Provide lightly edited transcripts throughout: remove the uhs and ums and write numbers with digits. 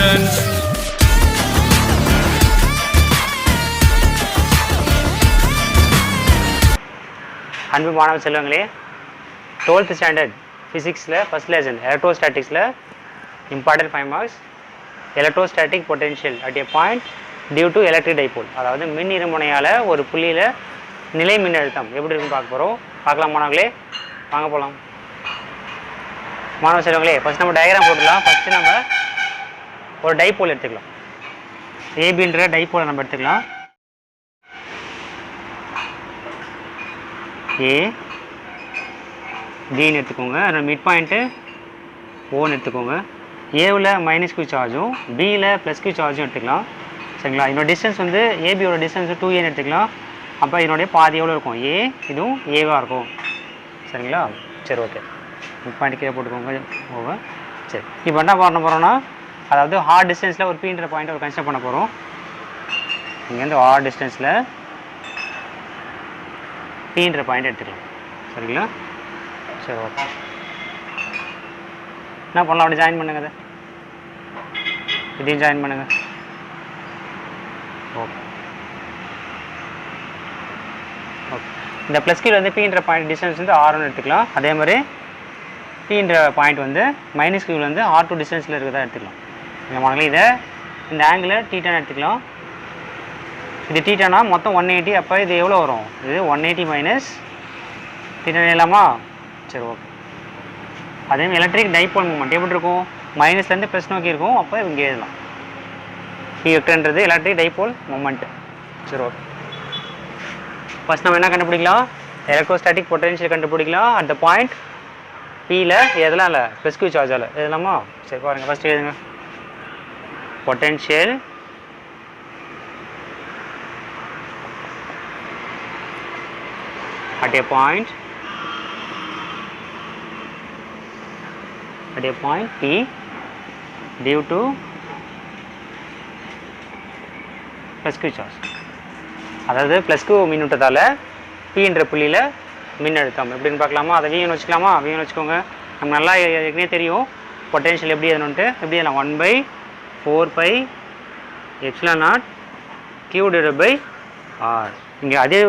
students. அன்பு மாணவ செல்வங்களே, 12th ஸ்டாண்டர்ட் ஃபிசிக்ஸில் ஃபஸ்ட் லெசன் எலக்ட்ரோஸ்டாட்டிக்ஸில் important 5 marks electrostatic potential at a point due to electric dipole. அதாவது மின் இருமுனையால் ஒரு புள்ளியில் நிலை மின்னழுத்தம் எப்படி இருக்குன்னு பார்க்க போகிறோம். பார்க்கலாம் மாணவர்களே, வாங்க போகலாம். மாணவ செல்வங்களே, ஃபஸ்ட் நம்ம டயக்ராம் போட்டுக்கலாம். ஃபஸ்ட்டு நம்ம ஒரு டைபோல் எடுத்துக்கலாம். ஏபின்ற டைபோலை நம்ம எடுத்துக்கலாம். ஏ பின்னு எடுத்துக்கோங்க. அதோட மிட் பாயிண்ட்டு ஓன்னு எடுத்துக்கோங்க. ஏவில் மைனஸ் கியூ சார்ஜும் பியில் ப்ளஸ் கியூ சார்ஜும் எடுத்துக்கலாம். சரிங்களா? இதோட டிஸ்டன்ஸ் வந்து ஏபியோட டிஸ்டன்ஸ் 2ஏன்னு எடுத்துக்கலாம். அப்போ இதனுடைய பாதி எவ்வளோ இருக்கும்? ஏ, இதுவும் ஏவாக இருக்கும். சரிங்களா? சரி, ஓகே. மிட் பாயிண்ட் கீழே போட்டுக்கோங்க. ஓவர். சரி, இப்போ என்ன பண்ண போகிறோன்னா, அதாவது ஹார்ட் டிஸ்டன்ஸில் ஒரு பீன்ற பாயிண்ட்டை ஒரு கன்சிடர் பண்ண போகிறோம். இங்கேருந்து ஹார்ட் டிஸ்டன்ஸில் பீன்ற பாயிண்ட் எடுத்துக்கலாம். சரிங்களா? சரி, ஓகே. என்ன பண்ணலாம்? அப்படி ஜாயின் பண்ணுங்க. அதை இதையும் ஜாயின் பண்ணுங்க. Okay okay. இந்த ப்ளஸ் கீழ் வந்து பீன்ற பாயிண்ட் டிஸ்டன்ஸ் வந்து R1 எடுத்துக்கலாம். அதே மாதிரி பீன்ற பாயிண்ட் வந்து மைனஸ் கீழ் வந்து R2 டிஸ்டன்ஸில் இருக்கிறதா எடுத்துக்கலாம். இந்த மாதிரி இதை இந்த ஆங்கிளை தீட்டான்னு எடுத்துக்கலாம். இது தீட்டானா மொத்தம் 180. அப்போ இது எவ்வளோ வரும்? இது 180 மைனஸ் தீட்டா இல்லாமா? சரி, ஓகே. அதேமாதிரி எலக்ட்ரிக் டைபோல் மூமெண்ட் எப்படி இருக்கும்? மைனஸ்லேருந்து ப்ளஸ் நோக்கி இருக்கும். அப்போ இங்கே எழுதலாம். P(Vector)ன்றது எலக்ட்ரிக் டைபோல் மூமெண்ட். சரி, ஓகே. ஃபஸ்ட் நம்ம என்ன கண்டுபிடிக்கலாம்? எலக்ட்ரோஸ்டாட்டிக் பொட்டென்ஷியல் கண்டுபிடிக்கலாம். அட் த பாயிண்ட் பியில் எதெல்லாம் இல்லை, ப்ளஸ் கியூ சார்ஜால் எழுதலாமா? சரி, பாருங்கள். ஃபஸ்ட்டு எழுதுங்க. Potential at a point P due to plus Q charge. அதாவது ப்ளஸ் கியூ மின்னூட்டத்தால் Pன்ற புள்ளியில் மின்னழுத்தம் எப்படின்னு பார்க்கலாமா? அதை V1 வச்சுக்கலாமா? V1 வச்சுக்கோங்க. நம்ம நல்லா ஏற்கனவே தெரியும் பொட்டென்ஷியல் எப்படி எழுதணுன்ட்டு. எப்படி எழுதலாம்? 1/4πε0 Q/R. இங்கே அதே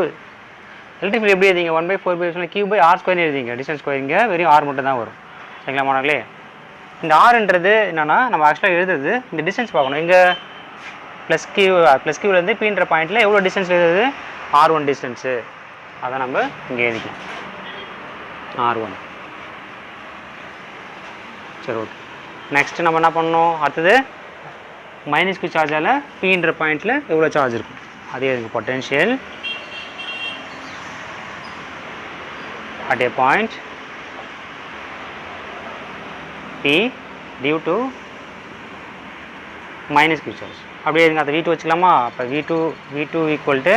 எலக்ட்ரிக் ஃபீல்ட் எப்படி எழுதிங்க? 1/4πε Q/R² எழுதிங்க. டிஸ்டன்ஸ் ஸ்கொயர் இங்கே வெறும் R மட்டும் தான் வரும். சரிங்களா மாணவர்களே? இந்த ஆர்ன்றது என்னென்னா, நம்ம ஆக்சுவலாக எழுதுறது இந்த டிஸ்டன்ஸ் பார்க்கணும். இங்கே ப்ளஸ் கியூலேருந்து பீன்ற பாயிண்டில் எவ்வளோ டிஸ்டன்ஸ் எழுதுது? R1 distance. அதை நம்ம இங்கே எழுதிக்கலாம். R1. சரி, ஓகே. நெக்ஸ்ட்டு நம்ம என்ன பண்ணணும்? அடுத்தது மைனஸ் கியூ சார்ஜால் பீன்ற பாயிண்டில் எவ்வளோ சார்ஜ் இருக்கும் அதே எழுதுங்க. Potential at a point P due to minus Q charge. அப்படியே இருங்க. அதை V2 வச்சுக்கலாமா? அப்போ V2 equal to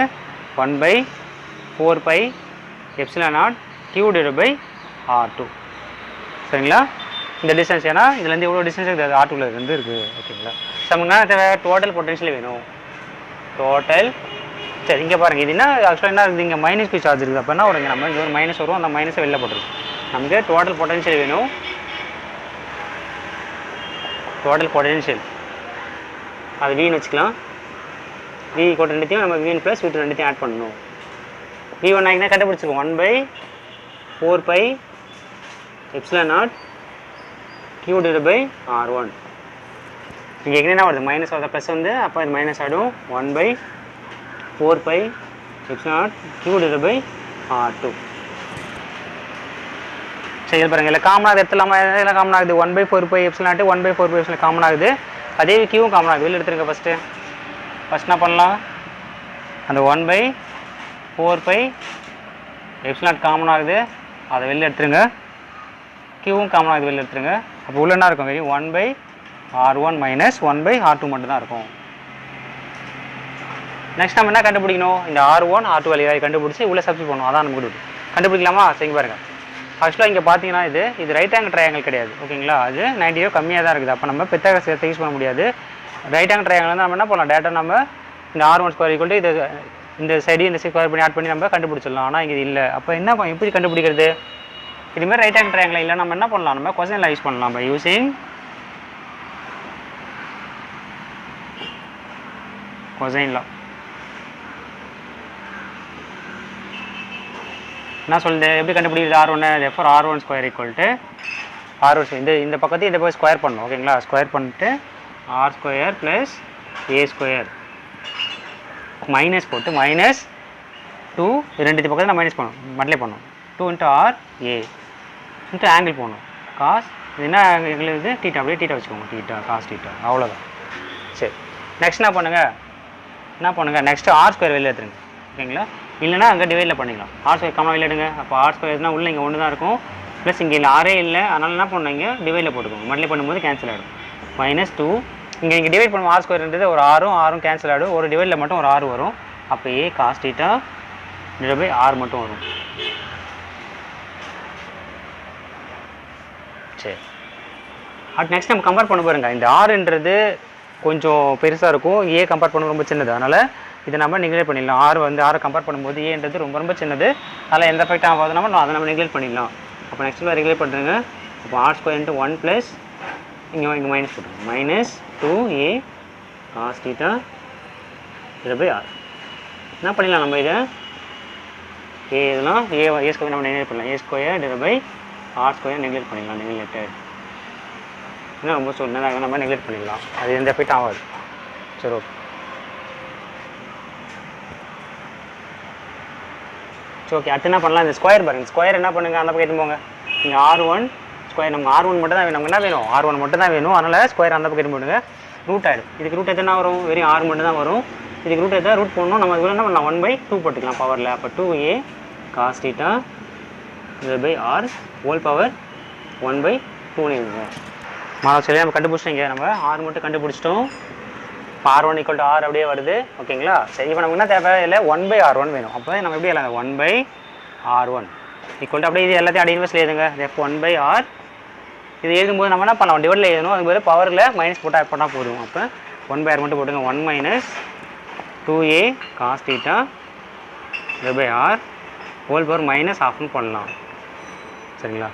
1/4πε0 Q/R2. சரிங்களா? இந்த டிஸ்டன்ஸ் ஏன்னா இதுலேருந்து எவ்வளோ டிஸ்டன்ஸ் இருக்குது? அது R2ல இருந்து இருக்குது. ஓகேங்களா? நமக்கு தேவை டோட்டல் பொட்டென்ஷியல் வேணும். டோட்டல். சரி, இங்கே பாருங்கள். இது என்ன ஆக்சுவலாக என்ன இருக்குது? இங்கே மைனஸ் கியூ சார்ஜ் இருக்குது. அப்போ என்ன வருங்க? நம்ம இங்கே ஒரு மைனஸ் வரும். அந்த மைனஸை வெளில போட்டுருக்கு. நமக்கு டோட்டல் பொட்டென்ஷியல் வேணும். டோட்டல் பொட்டென்ஷியல் அது V1 வச்சுக்கலாம். V = ரெண்டுத்தையும் நம்ம V1 + V2 ரெண்டுத்தையும் ஆட் பண்ணணும். V1 ஆகினா கண்டுபிடிச்சிருக்கோம். 1/4πε0 Q/R1. இங்கே என்ன வருது? மைனஸ் வருது. ப்ளஸ் வந்து அப்போ இது மைனஸ் ஆகிடும். 1/4πε0 Q/R2. சரி, இது பாருங்கள். இல்லை காமனாக எடுத்துலாமா? எல்லாம் காமன் ஆகுது. 1/4πε0 1/4πε0 காமன் ஆகுது. அதே கியூவும் காமன் ஆகுது. வெளில எடுத்துருங்க. ஃபஸ்ட் என்ன பண்ணலாம்? அந்த 1/4πε0 காமன் ஆகுது. அதை வெளில எடுத்துருங்க. கியூவும் காமன் ஆகுது. வெளில எடுத்துருங்க. அப்போ உள்ள என்ன இருக்கும்? வெறும் 1/R1 - 1/R2 மட்டும் தான் இருக்கும். நெக்ஸ்ட் நம்ம என்ன கண்டுபிடிக்கணும்? இந்த R1 R2 வேல்யூவை கண்டுபிடிச்சி உள்ளே சப்ஸ்டிட் பண்ணணும். அதான் நமக்கு கண்டுபிடிக்கலாமா? சரி, பாருங்கள். ஆக்சுவலாக இங்கே பார்த்தீங்கன்னா இது ரைட் ஆங்கிள் ட்ரையாங்கிள் கிடையாது. ஓகேங்களா? அது 90 கம்மியாக தான் இருக்குது. அப்போ நம்ம பித்தாகரஸ் சேர்த்து யூஸ் பண்ண முடியாது. ரைட் ஆங்கிள் ட்ரையாங்கிள் வந்து நம்ம என்ன பண்ணலாம்? டேட்டா நம்ம இந்த R1² இது இந்த சைடு இந்த ஸ்கொயர் பண்ணி ஆட் பண்ணி நம்ம கண்டுபிடிச்சிடலாம். ஆனால் இங்கே இல்லை. அப்போ என்ன எப்படி கண்டுபிடிக்கிறது? இதுமாதிரி ரைட் ஆங்கிள் ட்ரையாங்கிள் இல்லை நம்ம என்ன பண்ணலாம்? நம்ம கொஸ்டினில் யூஸ் பண்ணலாம். பை யூஸிங் கொசைன் லா என்ன சொல்லுது, எப்படி கண்டுபிடிக்கிறது R1? therefore R1 square equal to R1 இந்த பக்கத்தையும் இதை போய் ஸ்கொயர் பண்ணணும். ஓகேங்களா, ஸ்கொயர் பண்ணிட்டு R square plus A square minus போட்டு மைனஸ் 2 ரெண்டு பக்கத்தை நான் மைனஸ் பண்ணணும், மல்டிப்ளை பண்ணணும். 2 × R A இன்ட்டு ஆங்கிள் போடணும் காஸ். இது என்ன ஆங்கிள்? இது தீட்டா. அப்படியே தீட்டா வச்சுக்கோங்க, தீட்டா காஸ் தீட்டா, அவ்வளோதான். சரி, நெக்ஸ்ட் என்ன பண்ணுங்கள் நெக்ஸ்ட்டு R ஸ்கொயர் வெளில எடுத்துருங்க. ஓகேங்களா, இல்லைனா அங்கே டிவைடில் பண்ணிக்கலாம். R ஸ்கொயர் காமனாக வெளில எடுங்க. அப்போ R ஸ்கொயர்னால் உள்ள இங்கே ஒன்று தான் இருக்கும், ப்ளஸ் இங்கே இல்லை ஆரே இல்லை, அதனால் என்ன பண்ணணும், இங்கே டிவைடில் போட்டுக்கோங்க. மல்டிப்ளை பண்ணும்போது கேன்சல் ஆகிடும். -2 இங்கே டிவைட் பண்ணுவோம். R ஸ்கொயர்ன்றது ஒரு ஆரும் கேன்சல் ஆகிடும், ஒரு டிவைடில் மட்டும் ஒரு R வரும். அப்போ A cos theta divide by R மட்டும் வரும். சரி, அது நெக்ஸ்ட் நம்ம கம்பேர் பண்ண பாருங்க. இந்த ஆர்ன்றது கொஞ்சம் பெருசாக இருக்கும், ஏ கம்பேர் பண்ண ரொம்ப சின்னது, அதனால் இதை நம்ம நெக்லெக்ட் பண்ணிடலாம். ஆரை கம்பேர் பண்ணும்போது ஏன்றது ரொம்ப சின்னது, அதில் எந்த எஃபெக்ட் ஆகாது, அதை நம்ம நெக்லெக்ட் பண்ணிடலாம். அப்போ நெக்ஸ்ட் ரெகுலேட் பண்ணுறேங்க. அப்போ R ஸ்கொயர் × 1 ப்ளஸ் இங்கே மைனஸ் போட்டுருங்க, -2A cos theta divide by R. என்ன பண்ணிடலாம் நம்ம இதை இதெல்லாம் ஏ ஸ்கொயர் நம்ம நெக்லெக்ட் பண்ணலாம். A square divide by R square neglect பண்ணிடலாம். நெக்லெக்டட் இன்னும் ரொம்ப சொன்னதாக நம்ம நெக்லெக்ட் பண்ணிடலாம், அது எந்த எஃபெக்ட் ஆகாது. சரி, ஓகே. ஓகே, அடுத்து என்ன பண்ணலாம், இந்த ஸ்கொயர் பாருங்க. ஸ்கொயர் என்ன பண்ணுங்கள், அந்த பக்கம் எடுத்து போங்க. இங்கே R1 ஸ்கொயர் நமக்கு R1 மட்டும் தான் வேணும். நமக்கு என்ன வேணும், R1 மட்டும் தான் வேணும், அதனால் ஸ்கொயர் அந்த பக்கம் எடுத்து போடுங்க. ரூட் ஆகிடும். இதுக்கு ரூட் எத்தனை வரும், வெறும் R மட்டும் தான் வரும். இதுக்கு ரூட் எதாவது ரூட் போடணும், நம்ம இதுல என்ன பண்ணலாம், 1/2 போட்டுக்கலாம் பவரில். அப்போ 2A cos theta divide by R whole power 1/2 மாணவ சொல்லி நம்ம கண்டுபிடிச்சிட்டோங்க. நம்ம R மட்டும் கண்டுபிடிச்சிட்டோம். இப்போ R1 ஈக்குவல் டு R அப்படியே வருது. ஓகேங்களா, சரி. இப்போ நமக்கு என்ன தேவை, இல்லை 1/R1 வேணும். அப்போ நம்ம எப்படி எழுதலாம், 1/R1 ஈக்குவல் டு அப்படியே இது எல்லாத்தையும் அடி இன்வெர்ஸில் எழுதுங்க. F 1/R. இது எழுதும்போது நம்ம என்ன பண்ணலாம், டிவைடில் எழுதணும். அதுக்கு பவரில் மைனஸ் போட்டால் போதும். அப்போ 1/R மட்டும் போட்டுங்க. 1 - 2A cos theta divide by R whole power -1/2 பண்ணலாம். சரிங்களா,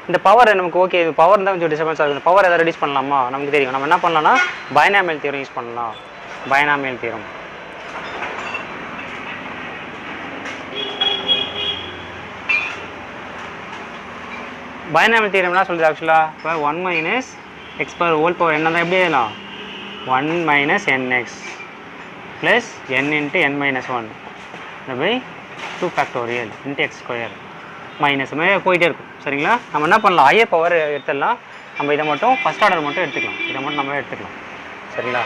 இந்த பவர் நமக்கு ஓகே, பவர் தான் கொஞ்சம் டிஸ்டர்பன்ஸாக இருக்குது. பவர் எதாவது ரெடியூஸ் பண்ணலாமா, நமக்கு தெரியும். நம்ம என்ன பண்ணலாம்னா பைனாமியல் தியரம் யூஸ் பண்ணலாம். பைனாமியல் தியரம் என்ன சொல்லுது ஆக்சுவலாக, இப்போ 1 - x பவர் ஹோல் பவர் என்ன தான் எப்படி எழுதலாம், 1 - nx plus n × n - 1 by 2 factorial × x square minus மாதிரி போயிட்டே இருக்கும். சரிங்களா, நம்ம என்ன பண்ணலாம், ஹையர் பவர் எடுத்துடலாம். நம்ம இதை மட்டும் ஃபஸ்ட் ஆர்டர் மட்டும் எடுத்துக்கலாம். இதை மட்டும் நம்ம எடுத்துக்கலாம். சரிங்களா,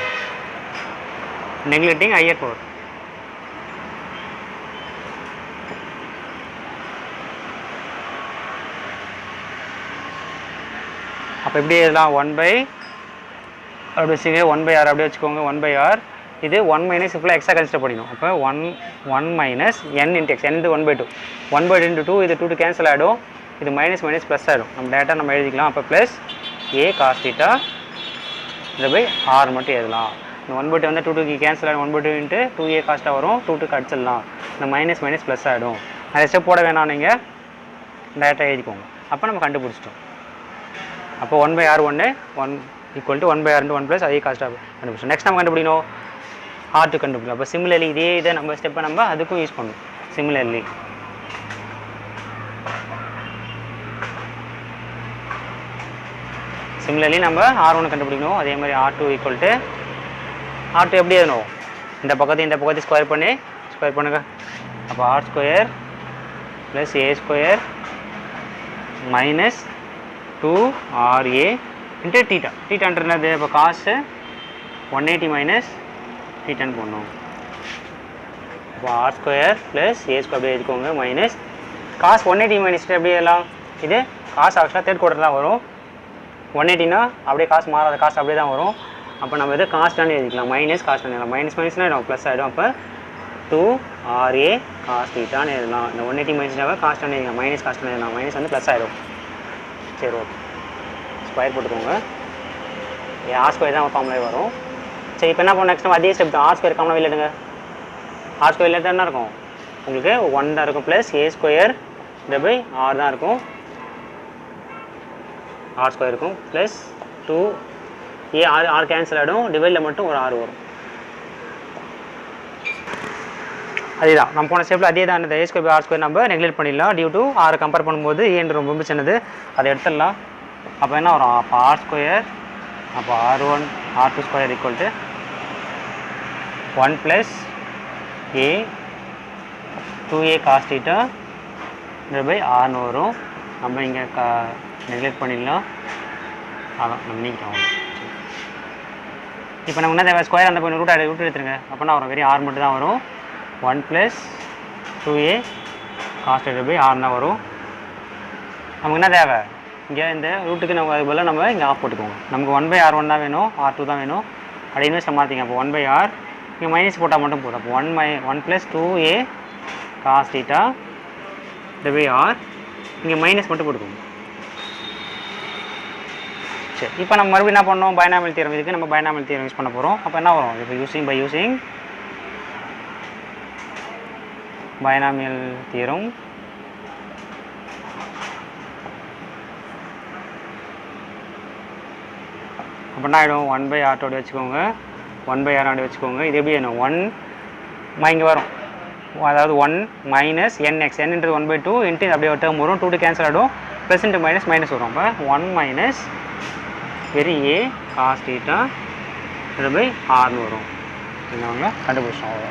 நெக்லெக்டிங் ஹையர் பவர். அப்போ எப்படி எழுதலாம், 1/, அப்படி வச்சுக்க 1/R அப்படியே வச்சுக்கோங்க. 1/R இது 1 - ஃபுல்லாக எக்ஸ்ட்ரா கன்சிடர் பண்ணிடும். அப்போ 1 - n × x, n 1/2 1/2 × 2 இது 2 கேன்சல் ஆகிடும். இது மைனஸ் ப்ளஸ் ஆகிடும். நம்ம டேட்டா நம்ம எழுதிக்கலாம். அப்போ ப்ளஸ் A காஸ் தீட்டா இதை பை R மட்டும் எழுதலாம். இந்த 1/2 வந்து 2 கேன்சல் ஆகிடும். 1/2 × 2A காஸ்ட்டாக வரும். 2 அடிச்சிடலாம். இந்த மைனஸ் ப்ளஸ் ஆகிடும். நிறைய ஸ்டெப் போட வேணாம், நீங்கள் டேட்டா எழுதிக்கோங்க. அப்போ நம்ம கண்டுபிடிச்சிட்டோம். அப்போ 1/R1 equal to 1/R × 1 plus அதே காஸ்ட்டாக கண்டுபிடிச்சோம். நெக்ஸ்ட் நம்ம கண்டுபிடிக்கணும் R2 கண்டுபிடிக்கலாம். அப்போ சிமிலர்லி இதை நம்ம ஸ்டெப்பை நம்ம அதுக்கும் யூஸ் பண்ணணும். சிமிலர்லி நம்ம R1 கண்டுபிடிக்கணும். அதே மாதிரி R2 ஈக்குவல் டு R2 எப்படி எழுதணும், இந்த பக்கத்தையும் ஸ்கொயர் பண்ணுங்க. அப்போ R square plus A square -2RA × theta. தீட்டான்றது இப்போ காசு 180 - தீட்டான்னு போடணும். இப்போ R square plus A square அப்படியே எழுதிக்கோங்க. மைனஸ் காசு 180 - எப்படி எழுதலாம், இது காசு ஆக்சுவலாக தேர்ட் குவார்ட்டர் தான் வரும். 180னா அப்படியே காசு மாறாத காசு அப்படியே தான் வரும். அப்போ நம்ம எது காஸ்ட்டானு எழுதிக்கலாம், மைனஸ் காஸ்ட்டானு எழுதலாம். மைனஸ்னா ஆகிடும், ப்ளஸ் ஆகிடும். அப்போ 2RA காஸ் தீட்டான்னு எழுதலாம். இந்த 180 - காஸ்ட்டானு எழுதலாம், மைனஸ் காஸ்ட்டானு எழுதலாம். மைனஸ் வந்து ப்ளஸ் ஆகிடும். சரி, ஓகே. ஸ்கொயர் போட்டுக்கோங்க. R ஸ்கொயர் தான் ஃபார்முலே வரும். சரி, இப்போ என்ன பண்ண நெக்ஸ்ட் நம்ம அதே ஸ்டெப் தான். R ஸ்கொயர் காமனாக வெளில எடுங்க. R ஸ்கொயர் வெளில என்ன இருக்கும், உங்களுக்கு 1 தான் இருக்கும். Plus A square divide by R தான் இருக்கும். R ஸ்கொயர் இருக்கும். ப்ளஸ் 2A R கேன்சல் ஆகிடும். டிவைடில் மட்டும் ஒரு R வரும். அதுதான் நம்ம போன ஸ்டெப்பில் அதே தான். இந்த ஏ ஸ்கொயர் பை ஆர் ஸ்கொயர் நம்ம நெக்லெக்ட் பண்ணிடலாம். டியூ டு ஆரை கம்பேர் பண்ணும்போது ஏன்னு ரொம்ப சின்னது, அதை எடுத்துடலாம். அப்போ என்ன வரும்? அப்போ ஆர் ஸ்கொயர், அப்போ R1 R2 square equal to 1 plus A 2a cos theta by ஆர்னு வரும். நம்ம இங்கே நெக்லெக்ட் பண்ணிடலாம். அதான் நம்ம நீக்கிட்டோம். இப்போ நம்ம என்ன தேவை? ஸ்கொயர் அந்த ரூட் எடுத்துருங்க. அப்போனா வரும் வெறும் ஆர் மட்டும் தான் வரும். 1 plus 2a cos theta by R தான் வரும். நமக்கு என்ன தேவை? இங்கே இந்த ரூட்டுக்கு நம்ம அது பதிலாக நம்ம இங்கே ஆஃப் போட்டுக்கோங்க. நமக்கு 1/R1 தான் வேணும், R2 தான் வேணும். அப்படி இன்வெஸ்ட்டை மாற்றிங்க. அப்போ 1/R இங்கே மைனஸ் போட்டால் மட்டும் போதும். அப்போ 1 plus 2a cos theta by R இங்கே மைனஸ் மட்டும் போட்டுக்கோங்க. சரி, இப்போ நம்ம மறுபடியும் என்ன பண்ணோம்? Binomial theorem. இதுக்கு நம்ம பைனாமியல் தியரம் யூஸ் பண்ண போகிறோம். அப்போ என்ன வரும்? இப்போ யூஸிங் பைனாமியல் தியரம் அப்போ என்ன ஆகிடும்? 1/R அப்படி வச்சுக்கோங்க, 1/R அப்படி வச்சுக்கோங்க. இது எப்படி வேணும்? 1 இங்கே வரும், அதாவது 1 மைனஸ் nx, nன்றது 1/2 இன்ட்டு அப்படியே ஒரு டேர்ம் வரும். 2 கேன்சல் ஆகிடும். ப்ளஸ் இன்ட்டு மைனஸ் வரும். அப்போ 1 மைனஸ் வெறும் ஏ காஸ் தீட்டா பை ஆர்னு வரும். என்னவங்க கண்டுபிடிச்சோம். அவ்வளோ.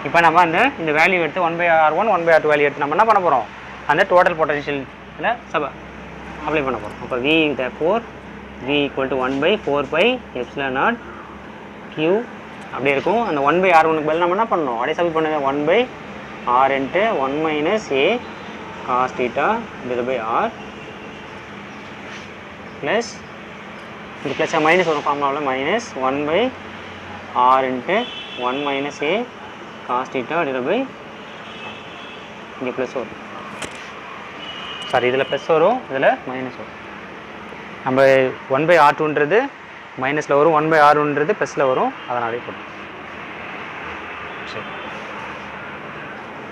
இப்போ நம்ம இந்த வேல்யூ எடுத்து 1/R1 1/R2 வேல்யூ எடுத்து நம்ம என்ன பண்ண போகிறோம்? அந்த டோட்டல் பொட்டன்ஷியலில் அப்ளை பண்ண போகிறோம். அப்போ V therefore V equal to 1/4πε0 Q அப்படியே இருக்கும். அந்த 1/R1க்கு பதில் நம்ம என்ன பண்ணணும்? அப்படியே சப்ஸ்டிட்யூட் பண்ணுங்க. 1/R into 1 minus A cos theta by R plus இந்த ப்ளஸ் மைனஸ் வரும் ஃபார்முலாவில் minus 1/R into 1 minus A cos theta by இங்கே ப்ளஸ் வரும். சாரி, இதில் ப்ளஸ் வரும், இதில் மைனஸ் வரும். நம்ம 1/R2ன்றது மைனஸில் வரும், 1/R1ன்றது ப்ளஸில் வரும். அதனாலே போடும். சரி,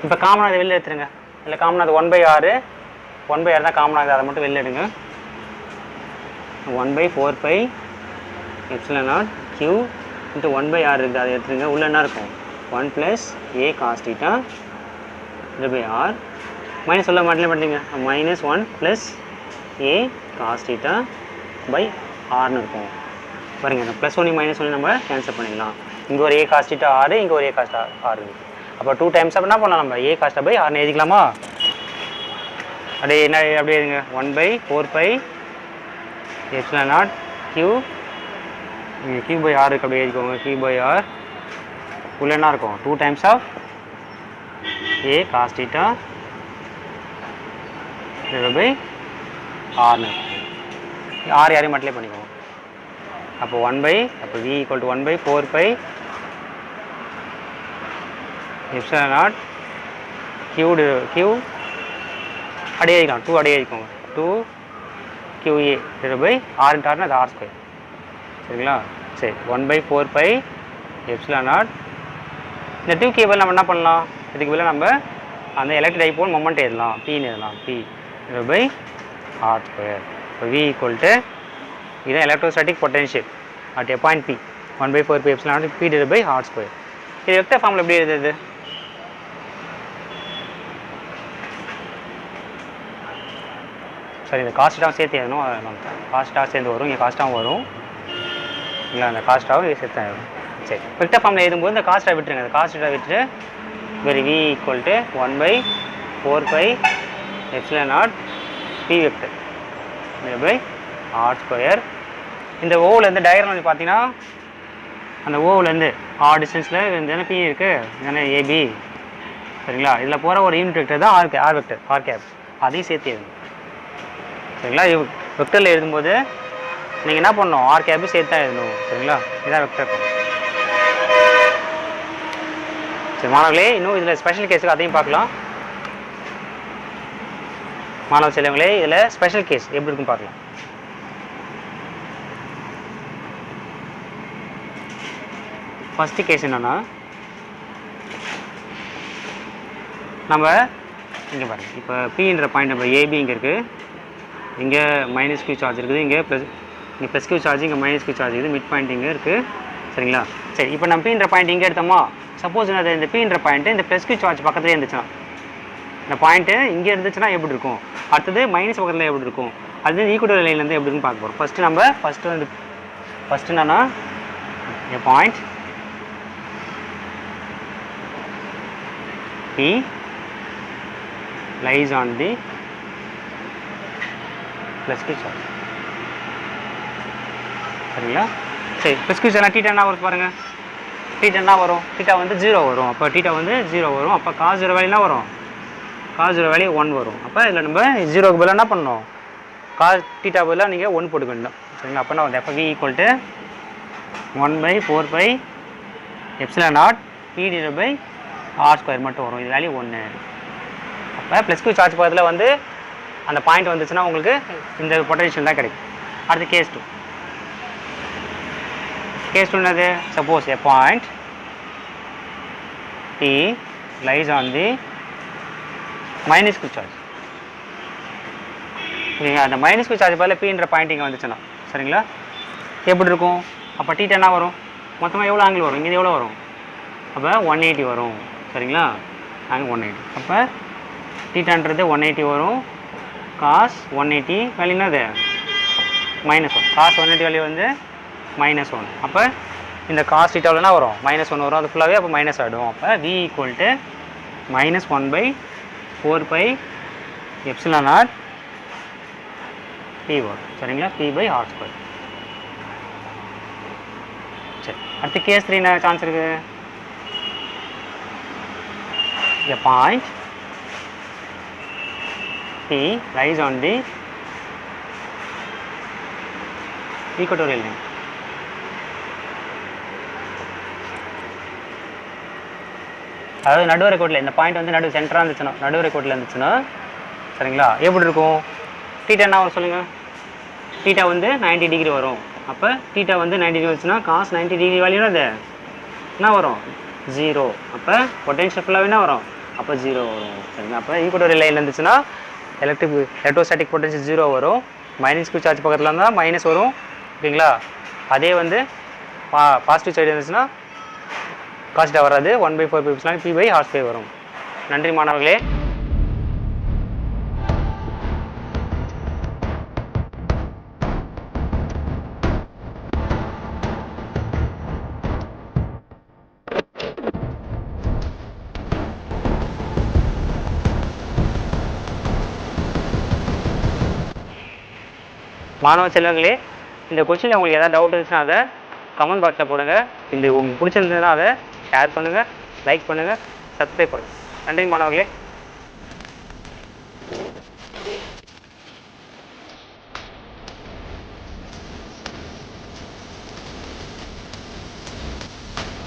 இப்போ காமனாக அதை வெளில எடுத்துருங்க. இல்லை காமனாக அது 1/R தான் காமனாக, அதை மட்டும் வெளில எடுங்க. 1/4πε0 Q இன்ட்டு 1/R இருக்குது, அதை எடுத்துருங்க. உள்ள என்ன இருக்கும்? 1 plus A cos theta by R minus சொல்ல மாட்டேன் பண்ணிங்க. Minus 1 plus A cos theta by ஆர்னு இருக்கும். பாருங்கள், இந்த ப்ளஸ் 1 மைனஸ் 1 நம்ம கேன்சல் பண்ணிடலாம். இங்கே ஒரு ஏ காஸ் தீட்டா ஆர், இங்கே ஒரு ஏ காஸ்ட் ஆர் இருக்குது. அப்போ 2 டைம்ஸ் அப்போ என்ன பண்ணலாம்? நம்ம ஏ காஸ்ட்டா பை ஆர்னு எழுதிக்கலாமா? அப்படியே என்ன அப்படியே எழுதுங்க. 1/4πε0 Q இங்கே Q பை ஆர் இருக்குது, அப்படியே எழுதிக்கோங்க. Q பை ஆர் உள்ள என்ன இருக்கும்? 2 times of A cos theta by ஆர்னு ஆர் யாரையும் மட்டிலே பண்ணிக்கோங்க. அப்போ அப்போ V ஈக்குவல் டு 1/4πε0 Q அப்படியே எழுதிக்கலாம். 2 அப்படியே எழுதிக்கோங்க. 2QA பை ஆர் இன்ட்டு ஆர்னு அது ஆர் ஸ்கொயர். சரிங்களா? சரி, 1/4πε0 இந்த 2K பதில் நம்ம என்ன பண்ணலாம்? இதுக்கு பதில் நம்ம அந்த எலக்ட்ரிக் டைபோல் மொமெண்ட் எழுதலாம். Pன்னு எழுதலாம். P by R square. இப்போ V ஈக்குவல் டு இதுதான் electrostatic potential at a point P 1/4πε0 P by R square. இது வெக்டர் ஃபார்மில் எப்படி எழுதுது? சரி, இந்த காஸ்ட்டாகவும் சேர்த்து எழுதணும். காஸ்ட்டாக சேர்ந்து வரும், இங்கே காஸ்ட்டாகவும் வரும். இல்லை, அந்த காஸ்ட்டாகவும் இங்கே சேர்த்து ஆகிடும். சரி, வெக்டர் ஃபார்மில் எழுதும்போது இந்த காஸ்ட்டாக விட்டுருங்க. அந்த காஸ்ட்டாக விட்டுட்டு very V equal to 1/4πε0 P vector by R square. இந்த ஓவிலேருந்து டயக்ராம் வந்து பார்த்தீங்கன்னா அந்த ஓவிலேருந்து ஆர் டிஸ்டன்ஸில் இந்த P இருக்குது, இதனால் AB. சரிங்களா? இதில் போகிற ஒரு யூனிட் வெக்டர் தான் ஆர் வெக்டர், ஆர் கேப். அதையும் சேர்த்து எழுதுங்க. சரிங்களா? வெக்டரில் எழுதும்போது நீங்கள் என்ன பண்ணணும்? ஆர் கேப்பையும் சேர்த்து தான் எழுதணும். சரிங்களா? இதுதான் வெக்டர். சரி மாணவர்களே, இன்னும் இதில் ஸ்பெஷல் கேஸுக்கு அதையும் பார்க்கலாம். மாணவ செல்வங்களே, இதில் ஸ்பெஷல் கேஸ் எப்படி இருக்குன்னு பார்க்கலாம். ஃபஸ்ட்டு கேஸ் என்னென்னா, நம்ம இங்கே பாருங்கள். இப்போ Pன்ற பாயிண்ட் நம்ம AB இங்கே இருக்குது, இங்கே மைனஸ் Q சார்ஜ் இருக்குது, இங்கே ப்ளஸ் Q சார்ஜ், இங்கே மைனஸ் Q சார்ஜ் இருக்குது. மிட் பாயிண்ட் இங்கே இருக்குது. சரிங்களா? சரி, இப்போ நம்ம பீன்ற பாயிண்ட் இங்கே எடுத்தோமா, சப்போஸ் அது இந்த பீன்ற பாயிண்ட்டு இந்த ப்ளஸ் q சார்ஜ் பக்கத்துலேயே இருந்துச்சுன்னா, இந்த பாயிண்ட்டு இங்கே இருந்துச்சுன்னா எப்படி இருக்கும், அடுத்தது மைனஸ் பக்கத்தில் எப்படி இருக்கும், அது ஈக்குவல் லைன்லேருந்து எப்படி இருக்குன்னு பார்க்க போகிறோம். ஃபஸ்ட்டு என்னன்னா a point P lies on the plus q charge. சரிங்களா? சரி, plus q charge θ என்ன வரும் பாருங்க. θ என்ன வரும், θ வந்து 0 வரும். அப்போ θ வந்து 0 வரும். அப்போ cos 0 வேல்யூ என்ன வரும், cos 0 வேல்யூ 1 வரும். அப்போ இதில் நம்ம 0க்கு பதிலாக என்ன பண்ணணும், cos θ பதிலாக நீங்கள் 1 போட்டுக்க வேண்டும். சரிங்களா? அப்போ என்ன வந்து அப்போ v equal to 1/4 pi epsilon naught p divided by r square மட்டும் வரும். இது வேல்யூ 1. அப்போ ப்ளஸ் q சார்ஜ் பக்கத்தில் வந்து அந்த பாயிண்ட் வந்துச்சுன்னா உங்களுக்கு இந்த பொட்டன்ஷியல் தான் கிடைக்கும். அடுத்து கேஸ் 2. கேஸ் 2 என்னது, suppose a point P lies on the minus q charge. சரிங்களா? அந்த மைனஸ் q சார்ஜ் பதில் pன்ற பாயிண்ட் இங்கே வந்துச்சுன்னா, சரிங்களா, எப்படி இருக்கும், அப்போ θ என்ன வரும், மொத்தமாக எவ்வளோ ஆங்கிள் வரும், இங்கே எவ்வளோ வரும், அப்போ 180 வரும். சரிங்களா? ஆங்கிள் 180. அப்போ θன்றது 180 வரும். காஸ் 180 வேல்யூ என்னது, -1. காஸ் 180 வேல்யூ வந்து -1. அப்போ இந்த காஸ் θ என்ன வரும், -1 வரும். அது ஃபுல்லாகவே அப்போ மைனஸ் ஆகிடும். அப்போ v equal to -1/4 pi epsilon naught p வரும். சரிங்களா? p/r square. சரி, அடுத்து கேஸ் 3 என்ன சான்ஸ் இருக்கு, a point P lies on the equatorial line. அதாவது நடுவரை கோட்டில் இந்த பாயிண்ட் வந்து சென்டராக இருந்துச்சுன்னா, நடுவரை கோட்டில் இருந்துச்சுன்னா, சரிங்களா, எப்படி இருக்கும், θ என்ன வரும் சொல்லுங்கள், θ வந்து 90 டிகிரி வரும். அப்போ θ வந்து 90 டிகிரி வந்துச்சுன்னா காஸ் 90 டிகிரி வேல்யூ அது என்ன வரும், 0. அப்போ பொட்டன்ஷியல் ஃபுல்லாகவே என்ன வரும், அப்போ 0 வரும். சரிங்களா? அப்போ ஈக்குவட்டோரியல் லைனில் இருந்துச்சுன்னா எலக்ட்ரோஸ்டாட்டிக் பொட்டன்ஷியல் 0 வரும். மைனஸ் q சார்ஜ் பக்கத்தில் இருந்தால் மைனஸ் வரும். ஓகேங்களா? அதே வந்து பாசிட்டிவ் சைடு இருந்துச்சுன்னா காஸ் θ வராது, 1/4 p/r ஸ்கொயர் வரும். நன்றி மாணவர்களே. மாணவ செல்வங்களே, இந்த கொஸ்டினில் உங்களுக்கு எதாவது டவுட் இருந்துச்சுன்னா அதை கமெண்ட் பாக்ஸில் போடுங்க. இந்த உங்களுக்கு பிடிச்சிருந்ததுன்னா அதை ஷேர் பண்ணுங்கள், லைக் பண்ணுங்கள், சப்ஸ்கிரைப் பண்ணுங்கள். நன்றி மாணவர்களே.